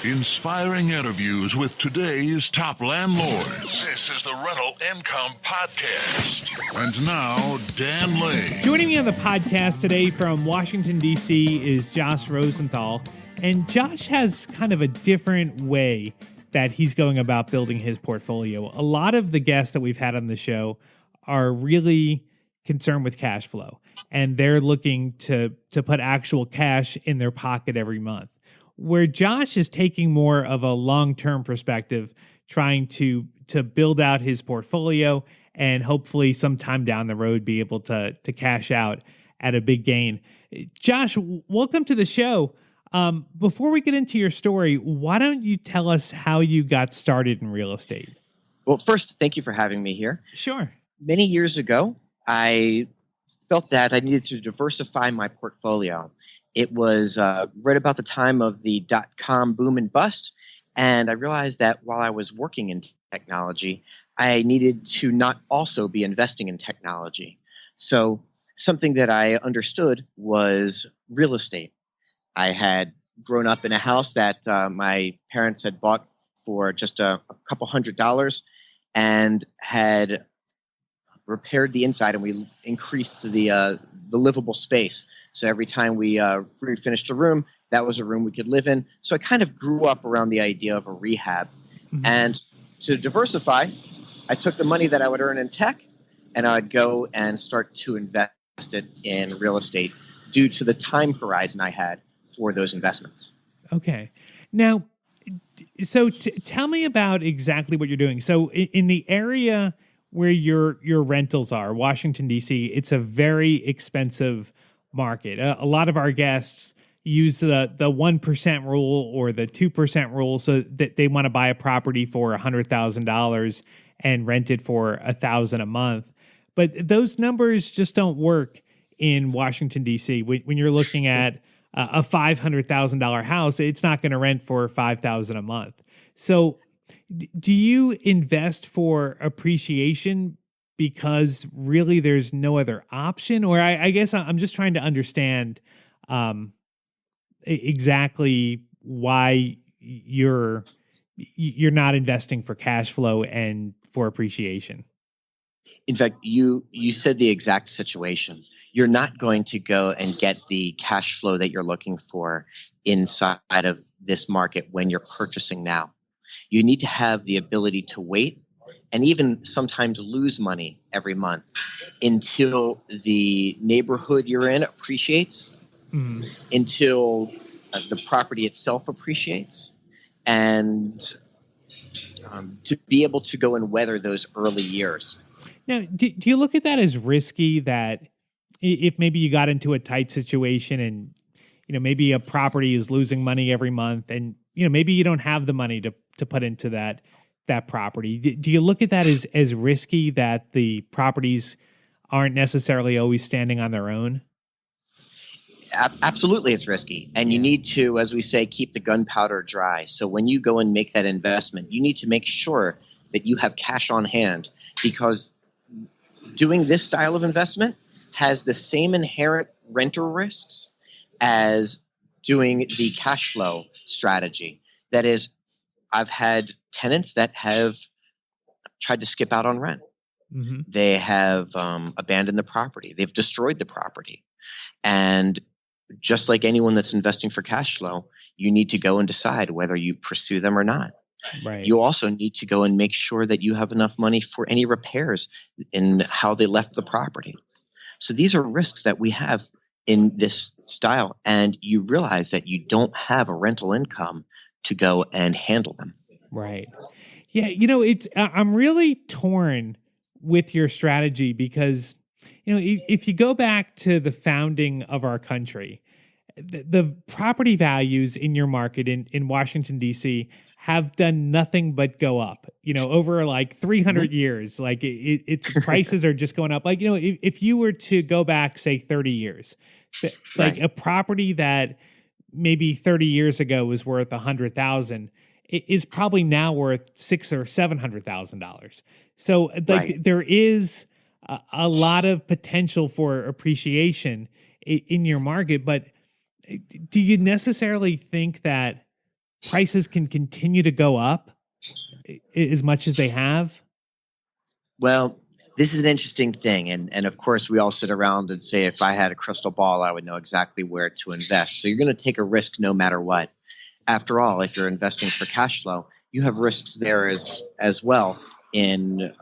Inspiring interviews with today's top landlords. This is the Rental Income Podcast. And now, Dan Lane. Joining me on the podcast today from Washington, D.C. is Josh Rosenthal. And Josh has kind of a different way that he's going about building his portfolio. A lot of the guests that we've had on the show are really concerned with cash flow, and they're looking to put actual cash in their pocket every month. Where Josh is taking more of a long-term perspective, trying to build out his portfolio and hopefully sometime down the road be able to cash out at a big gain. Josh, welcome to the show. Before we get into your story, why don't you tell us how you got started in real estate? Well, first, thank you for having me here. Sure. Many years ago, I felt that I needed to diversify my portfolio. It was right about the time of the dot-com boom and bust, and I realized that while I was working in technology, I needed to not also be investing in technology. So something that I understood was real estate. I had grown up in a house that my parents had bought for just a couple $100 and had repaired the inside, and we increased the livable space. So every time we refinished a room, that was a room we could live in. So I kind of grew up around the idea of a rehab. Mm-hmm. And to diversify, I took the money that I would earn in tech, and I would go and start to invest it in real estate due to the time horizon I had for those investments. Okay. Now, so tell me about exactly what you're doing. So in the area where your rentals are, Washington, D.C., it's a very expensive market. A lot of our guests use the 1% rule or the 2% rule, so that they want to buy a property for $100,000 and rent it for $1,000 a month. But those numbers just don't work in Washington, D.C. When you're looking at a $500,000 house, it's not going to rent for $5,000 a month. So do you invest for appreciation because really there's no other option? Or I guess I'm just trying to understand exactly why you're not investing for cash flow and for appreciation. In fact, you said the exact situation. You're not going to go and get the cash flow that you're looking for inside of this market when you're purchasing now. You need to have the ability to wait and even sometimes lose money every month until the neighborhood you're in appreciates, until the property itself appreciates, and to be able to go and weather those early years. Now, do you look at that as risky, that if maybe you got into a tight situation and, maybe a property is losing money every month and, maybe you don't have the money to put into that property. Do you look at that as risky, that the properties aren't necessarily always standing on their own? Absolutely, it's risky. And you need to, as we say, keep the gunpowder dry. So when you go and make that investment, you need to make sure that you have cash on hand, because doing this style of investment has the same inherent renter risks as doing the cash flow strategy. That is, I've had tenants that have tried to skip out on rent. Mm-hmm. They have abandoned the property. They've destroyed the property. And just like anyone that's investing for cash flow, you need to go and decide whether you pursue them or not. Right. You also need to go and make sure that you have enough money for any repairs in how they left the property. So these are risks that we have in this style, and you realize that you don't have a rental income to go and handle them. Right. Yeah, I'm really torn with your strategy because, if you go back to the founding of our country, the property values in your market in Washington, D.C. have done nothing but go up, over like 300 years. Like its prices are just going up. Like, if you were to go back, say 30 years, like a property that maybe 30 years ago was worth $100,000 is probably now worth $600,000 or $700,000. So there is a lot of potential for appreciation in your market, but do you necessarily think that prices can continue to go up as much as they have? Well, this is an interesting thing. And of course, we all sit around and say, if I had a crystal ball, I would know exactly where to invest. So you're going to take a risk no matter what. After all, if you're investing for cash flow, you have risks there as well in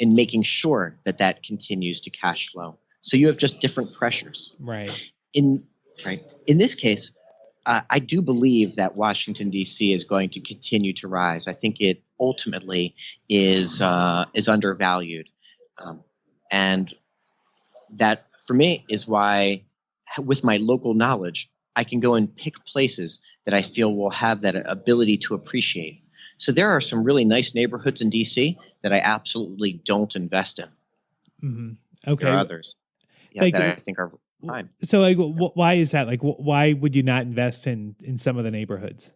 making sure that continues to cash flow. So you have just different pressures. Right. In this case, I do believe that Washington, D.C. is going to continue to rise. I think it ultimately is undervalued. And that, for me, is why, with my local knowledge, I can go and pick places that I feel will have that ability to appreciate. So there are some really nice neighborhoods in D.C. that I absolutely don't invest in. Mm-hmm. Okay. There are others that I think are fine. So, like, why is that? Like, why would you not invest in some of the neighborhoods?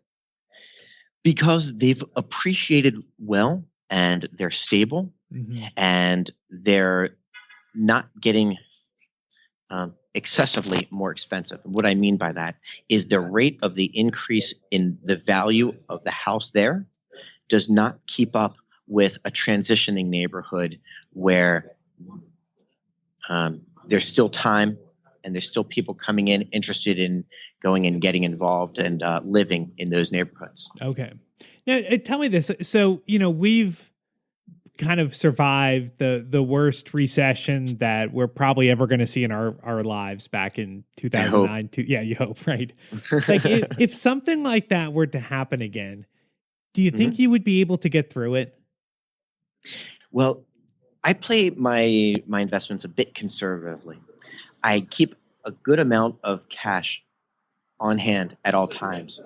Because they've appreciated well, and they're stable, and they're not getting excessively more expensive. And what I mean by that is the rate of the increase in the value of the house there does not keep up with a transitioning neighborhood where there's still time and there's still people coming in interested in going and getting involved and living in those neighborhoods. Okay. Now, tell me this. So, we've kind of survived the worst recession that we're probably ever going to see in our lives back in 2009. Yeah, you hope, right? Like, if something like that were to happen again, do you think you would be able to get through it? Well, I play my investments a bit conservatively. I keep a good amount of cash on hand at all times.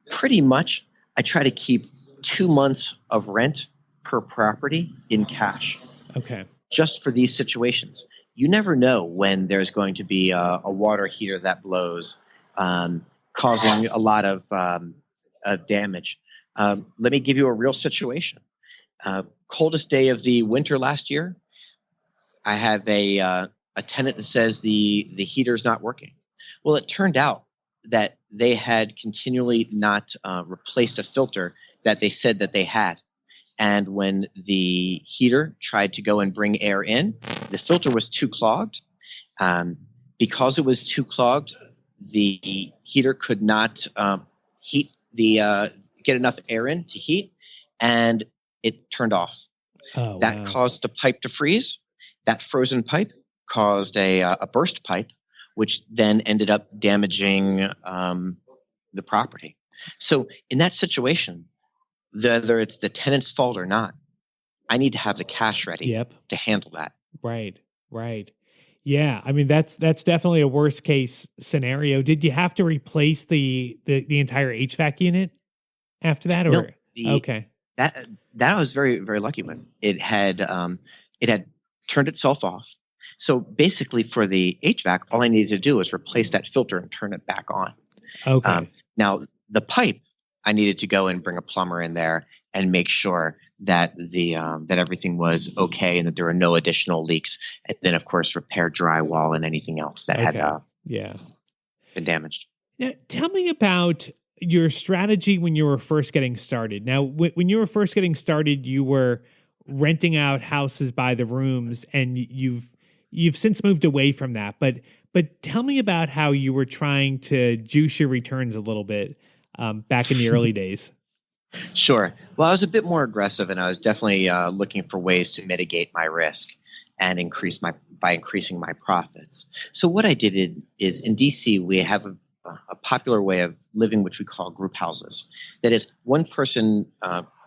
Pretty much, I try to keep 2 months of rent per property in cash. Okay. Just for these situations. You never know when there's going to be a water heater that blows, causing a lot of damage. Let me give you a real situation. Coldest day of the winter last year, I have a tenant that says the heater's not working. Well, it turned out that they had continually not replaced a filter that they said that they had. And when the heater tried to go and bring air in, the filter was too clogged. Because it was too clogged, the heater could not heat get enough air in to heat, and it turned off. Oh, that caused the pipe to freeze. That frozen pipe caused a burst pipe, which then ended up damaging the property. So in that situation, whether it's the tenant's fault or not, I need to have the cash ready to handle that. Right. Yeah, I mean that's definitely a worst case scenario. Did you have to replace the entire HVAC unit after that, or okay? That I was very, very lucky with. It had turned itself off. So basically, for the HVAC, all I needed to do was replace that filter and turn it back on. Okay. Now the pipe, I needed to go and bring a plumber in there and make sure that that everything was okay and that there were no additional leaks. And then, of course, repair drywall and anything else that had been damaged. Now, tell me about your strategy when you were first getting started. Now, when you were first getting started, you were renting out houses by the rooms, and you've since moved away from that. But tell me about how you were trying to juice your returns a little bit back in the early days. Sure. Well, I was a bit more aggressive, and I was definitely looking for ways to mitigate my risk and by increasing my profits. So what I did is in DC, we have a popular way of living, which we call group houses. That is, one person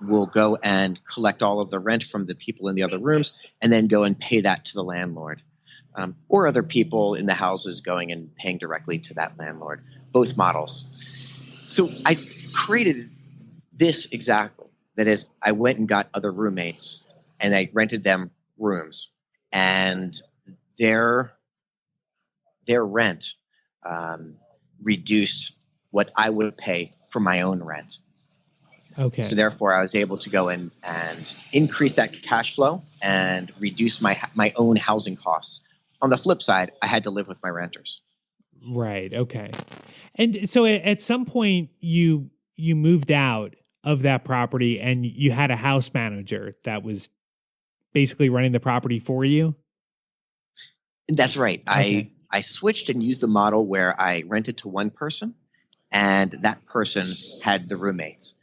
will go and collect all of the rent from the people in the other rooms and then go and pay that to the landlord. Or other people in the houses going and paying directly to that landlord. Both models. So I created this exactly. That is, I went and got other roommates and I rented them rooms, and their rent reduced what I would pay for my own rent. Okay. So therefore, I was able to go in and increase that cash flow and reduce my own housing costs. On the flip side, I had to live with my renters. Right. Okay. And so at some point, you you moved out of that property and you had a house manager that was basically running the property for you? That's right. Okay. I switched and used the model where I rented to one person, and that person had the roommates.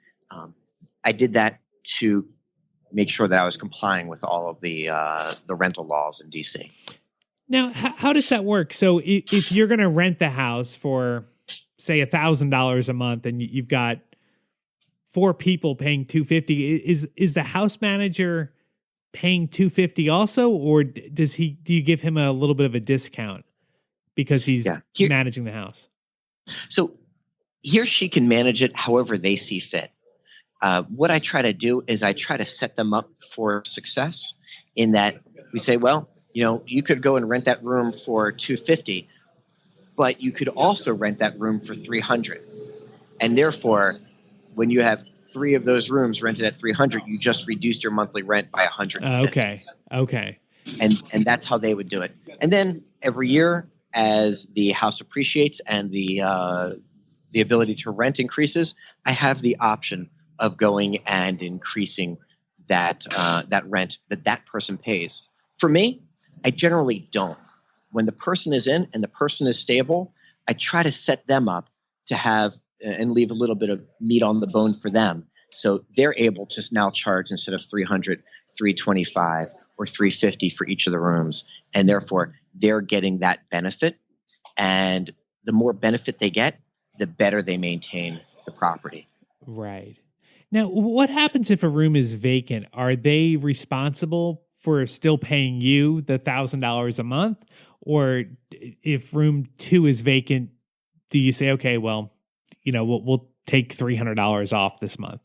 I did that to make sure that I was complying with all of the rental laws in DC. Now, how does that work? So if you're going to rent the house for, say, $1,000 a month, and you've got 4 people paying $250, is the house manager paying $250 also, or do you give him a little bit of a discount because he's managing the house? So he or she can manage it however they see fit. What I try to do is I try to set them up for success in that we say, well, you could go and rent that room for $250, but you could also rent that room for $300. And therefore, when you have 3 of those rooms rented at $300, you just reduced your monthly rent by $150. Okay. And that's how they would do it. And then every year, as the house appreciates and the ability to rent increases, I have the option of going and increasing that rent that person pays. For me, I generally don't. When the person is in and the person is stable, I try to set them up to have and leave a little bit of meat on the bone for them. So they're able to now charge, instead of $300, $325 or $350 for each of the rooms. And therefore, they're getting that benefit. And the more benefit they get, the better they maintain the property. Right. Now, what happens if a room is vacant? Are they responsible for still paying you the $1,000 a month? Or if room 2 is vacant, do you say, okay, well, we'll take $300 off this month?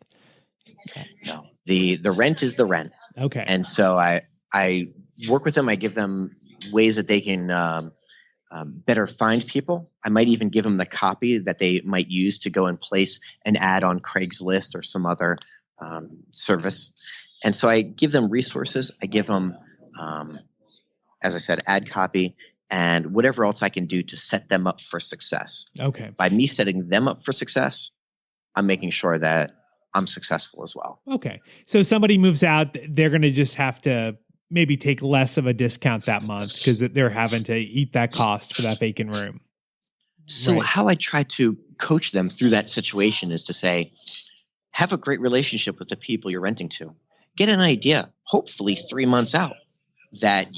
No, the rent is the rent. Okay. And so I work with them. I give them ways that they can better find people. I might even give them the copy that they might use to go and place an ad on Craigslist or some other service. And so I give them resources. I give them, as I said, ad copy and whatever else I can do to set them up for success. Okay. By me setting them up for success, I'm making sure that I'm successful as well. Okay. So somebody moves out, they're going to just have to maybe take less of a discount that month because they're having to eat that cost for that vacant room. So how I try to coach them through that situation is to say, have a great relationship with the people you're renting to. Get an idea, hopefully 3 months out, that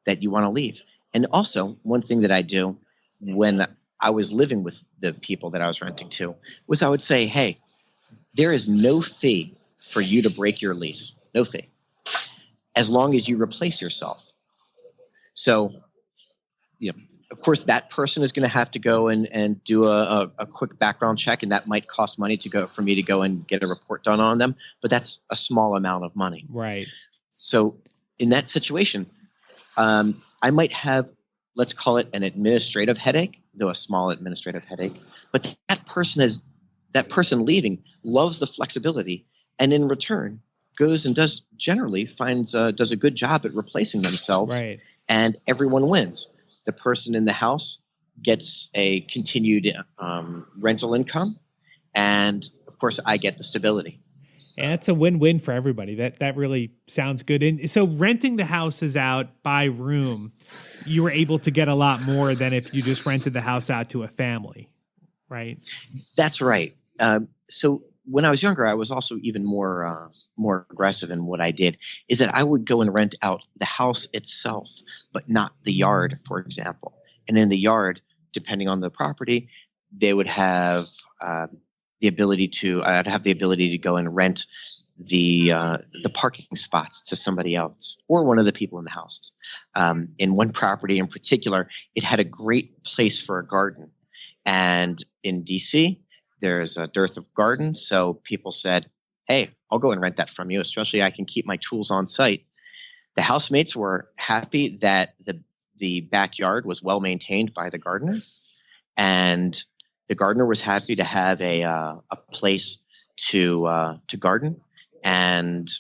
that you want to leave. And also, one thing that I do when I was living with the people that I was renting to was I would say, hey, there is no fee for you to break your lease. No fee. As long as you replace yourself. So, of course, that person is going to have to go and do a quick background check, and that might cost money for me to go and get a report done on them. But that's a small amount of money. Right. So in that situation, I might have, let's call it an administrative headache, though a small administrative headache. But that person leaving loves the flexibility, and in return goes and does a good job at replacing themselves. Right. And everyone wins. The person in the house gets a continued rental income, and of course, I get the stability. And it's a win-win for everybody. That really sounds good. And so renting the houses out by room, you were able to get a lot more than if you just rented the house out to a family, right? That's right. So when I was younger, I was also even more aggressive in what I did, is that I would go and rent out the house itself, but not the yard, for example. And in the yard, depending on the property, they would have I'd have the ability to go and rent the parking spots to somebody else or one of the people in the houses. In one property in particular, it had a great place for a garden. And in DC, there's a dearth of gardens. So people said, hey, I'll go and rent that from you, especially I can keep my tools on site. The housemates were happy that the backyard was well maintained by the gardener. And the gardener was happy to have a place to garden. And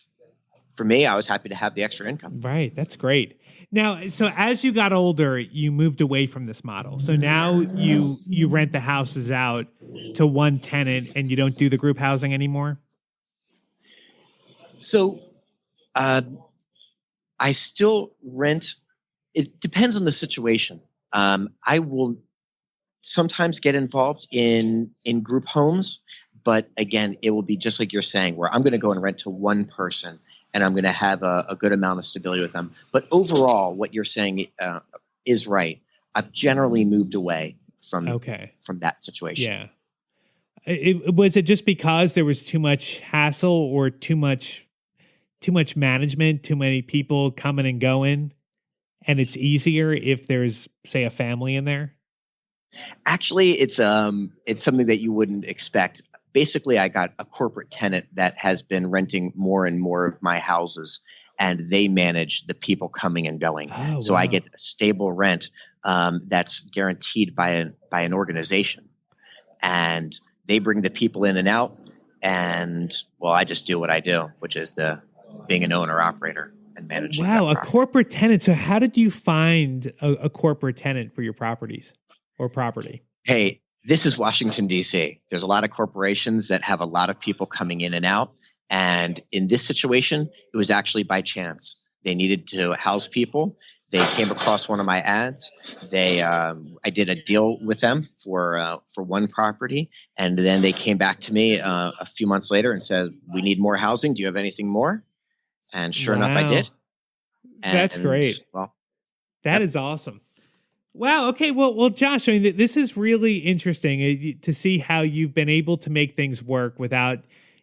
for me, I was happy to have the extra income. Right. That's great. Now, so as you got older, you moved away from this model. So now you rent the houses out to one tenant and you don't do the group housing anymore? So uh, I still rent. It depends on the situation. I will sometimes get involved in group homes, but again, it will be just like you're saying, where I'm going to go and rent to one person, and I'm going to have a good amount of stability with them. But overall, what you're saying is right. I've generally moved away from that situation. Yeah. Was it just because there was too much hassle or too much management, too many people coming and going, and it's easier if there's, say, a family in there? Actually, it's something that you wouldn't expect. Basically, I got a corporate tenant that has been renting more and more of my houses, and they manage the people coming and going. Oh, So wow. I get a stable rent that's guaranteed by an organization, and they bring the people in and out. And well, I just do what I do, which is being an owner operator and managing. Wow, that a property. corporate tenant. So how did you find a corporate tenant for your properties or property? Hey, this is Washington, D.C. There's a lot of corporations that have a lot of people coming in and out. And in this situation, it was actually by chance. They needed to house people. They came across one of my ads. I did a deal with them for one property, and then they came back to me a few months later and said, "We need more housing. Do you have anything more?" And sure enough, I did. That's great. Well, that is awesome. Wow. Okay. Well, Josh, I mean, this is really interesting to see how you've been able to make things work without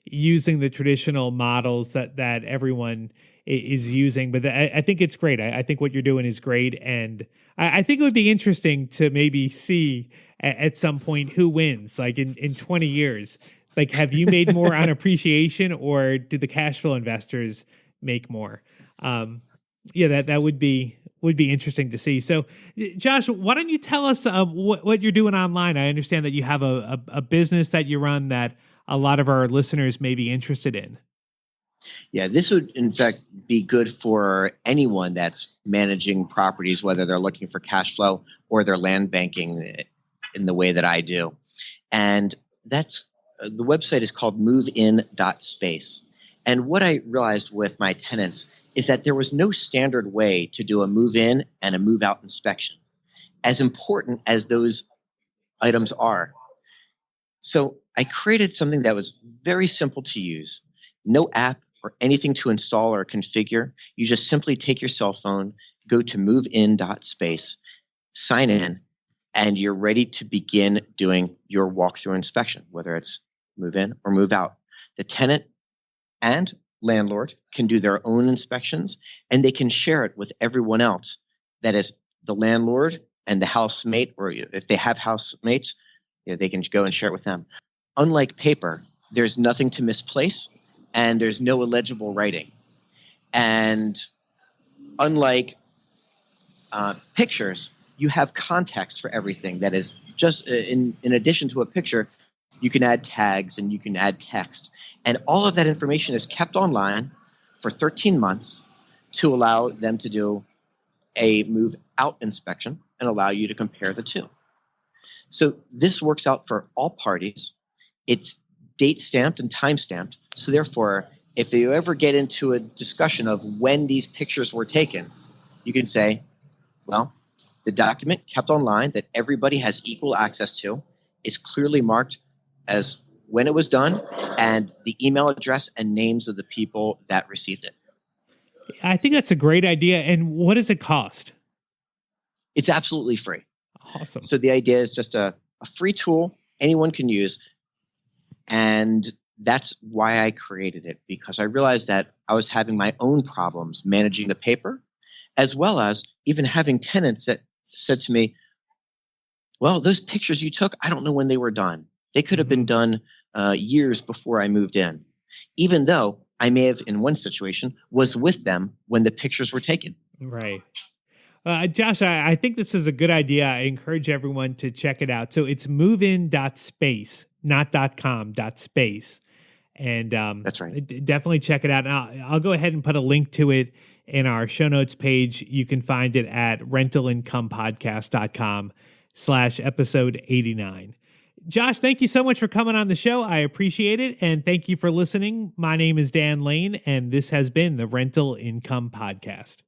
using the traditional models that everyone is using. But I think it's great. I think what you're doing is great. And I think it would be interesting to maybe see at some point who wins, like in 20 years. Like, have you made more on appreciation, or do the cash flow investors make more? That would be interesting to see. So, Josh, why don't you tell us what you're doing online? I understand that you have a business that you run that a lot of our listeners may be interested in. Yeah, this would in fact be good for anyone that's managing properties, whether they're looking for cash flow or they're land banking in the way that I do. And that's the website is called movein.space. And what I realized with my tenants is that there was no standard way to do a move in and a move out inspection, as important as those items are. So I created something that was very simple to use, no app or anything to install or configure. You just simply take your cell phone, go to movein.space, sign in, and you're ready to begin doing your walkthrough inspection, whether it's move in or move out. The tenant and landlord can do their own inspections, and they can share it with everyone else. That is the landlord and the housemate, or if they have housemates, they can go and share it with them. Unlike paper, there's nothing to misplace, and there's no illegible writing. And unlike pictures, you have context for everything. That is just in addition to a picture, you can add tags and you can add text. And all of that information is kept online for 13 months to allow them to do a move out inspection and allow you to compare the two. So this works out for all parties. It's date stamped and time stamped. So therefore, if you ever get into a discussion of when these pictures were taken, you can say, well, the document kept online that everybody has equal access to is clearly marked as when it was done and the email address and names of the people that received it. I think that's a great idea. And what does it cost? It's absolutely free. Awesome. So the idea is just a free tool anyone can use. And that's why I created it, because I realized that I was having my own problems managing the paper, as well as even having tenants that said to me, well, those pictures you took, I don't know when they were done. They could have been done years before I moved in, even though I may have, in one situation, was with them when the pictures were taken. Right. Josh, I think this is a good idea. I encourage everyone to check it out. So it's movein.space, not .com, .space. And that's right. Definitely check it out. And I'll go ahead and put a link to it in our show notes page. You can find it at rentalincomepodcast.com/episode 89. Josh, thank you so much for coming on the show. I appreciate it. And thank you for listening. My name is Dan Lane, and this has been the Rental Income Podcast.